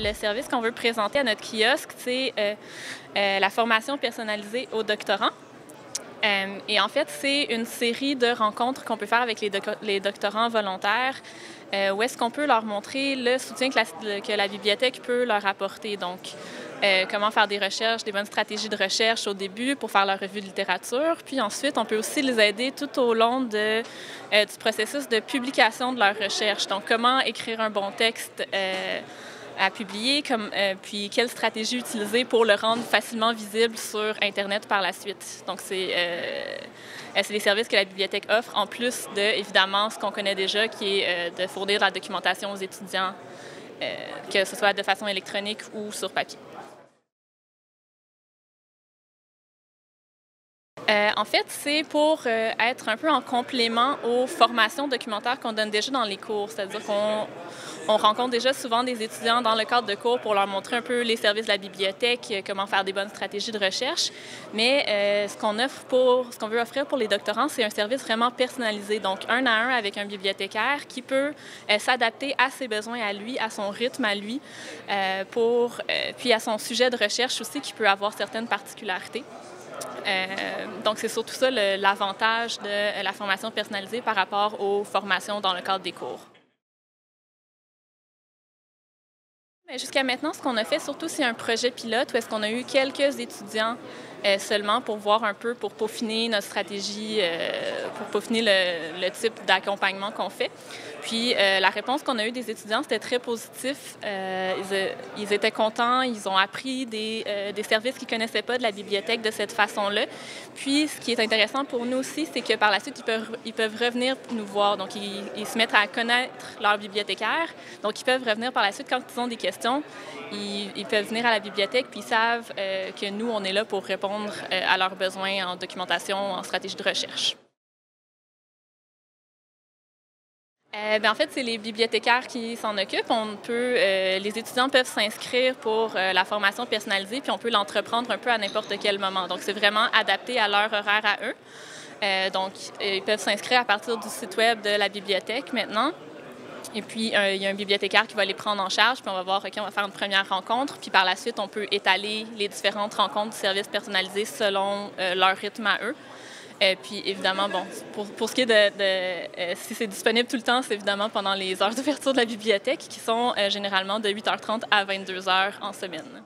le service qu'on veut présenter à notre kiosque, c'est la formation personnalisée aux doctorants. Et en fait, c'est une série de rencontres qu'on peut faire avec les doctorants volontaires, où est-ce qu'on peut leur montrer le soutien que la bibliothèque peut leur apporter. Donc, comment faire des recherches, des bonnes stratégies de recherche au début pour faire leur revue de littérature. Puis ensuite, on peut aussi les aider tout au long du processus de publication de leur recherche. Donc, comment écrire un bon texte à publier, puis quelle stratégie utiliser pour le rendre facilement visible sur Internet par la suite. Donc, c'est des services que la bibliothèque offre, en plus de, évidemment, ce qu'on connaît déjà, qui est de fournir de la documentation aux étudiants, que ce soit de façon électronique ou sur papier. En fait, c'est pour être un peu en complément aux formations documentaires qu'on donne déjà dans les cours. C'est-à-dire qu'on rencontre déjà souvent des étudiants dans le cadre de cours pour leur montrer un peu les services de la bibliothèque, comment faire des bonnes stratégies de recherche. Mais ce qu'on veut offrir pour les doctorants, c'est un service vraiment personnalisé, donc 1 à 1 avec un bibliothécaire qui peut s'adapter à ses besoins à lui, à son rythme à lui, puis à son sujet de recherche aussi qui peut avoir certaines particularités. Donc, c'est surtout ça l'avantage de la formation personnalisée par rapport aux formations dans le cadre des cours. Jusqu'à maintenant, ce qu'on a fait surtout, c'est un projet pilote où est-ce qu'on a eu quelques étudiants seulement pour voir un peu, pour peaufiner notre stratégie, pour peaufiner le type d'accompagnement qu'on fait. Puis la réponse qu'on a eue des étudiants, c'était très positif. Ils étaient contents, ils ont appris des services qu'ils ne connaissaient pas de la bibliothèque de cette façon-là. Puis ce qui est intéressant pour nous aussi, c'est que par la suite, ils peuvent revenir nous voir. Donc ils se mettent à connaître leur bibliothécaire. Donc ils peuvent revenir par la suite quand ils ont des questions. Ils peuvent venir à la bibliothèque puis ils savent que nous, on est là pour répondre à leurs besoins en documentation, en stratégie de recherche. En fait, c'est les bibliothécaires qui s'en occupent. Les étudiants peuvent s'inscrire pour la formation personnalisée, puis on peut l'entreprendre un peu à n'importe quel moment. Donc, c'est vraiment adapté à leur horaire à eux. Donc, ils peuvent s'inscrire à partir du site web de la bibliothèque maintenant. Et puis, il y a un bibliothécaire qui va les prendre en charge, puis on va voir, OK, on va faire une première rencontre, puis par la suite, on peut étaler les différentes rencontres du service personnalisé selon leur rythme à eux. Puis évidemment, bon, pour ce qui est si c'est disponible tout le temps, c'est évidemment pendant les heures d'ouverture de la bibliothèque qui sont généralement de 8h30 à 22h en semaine.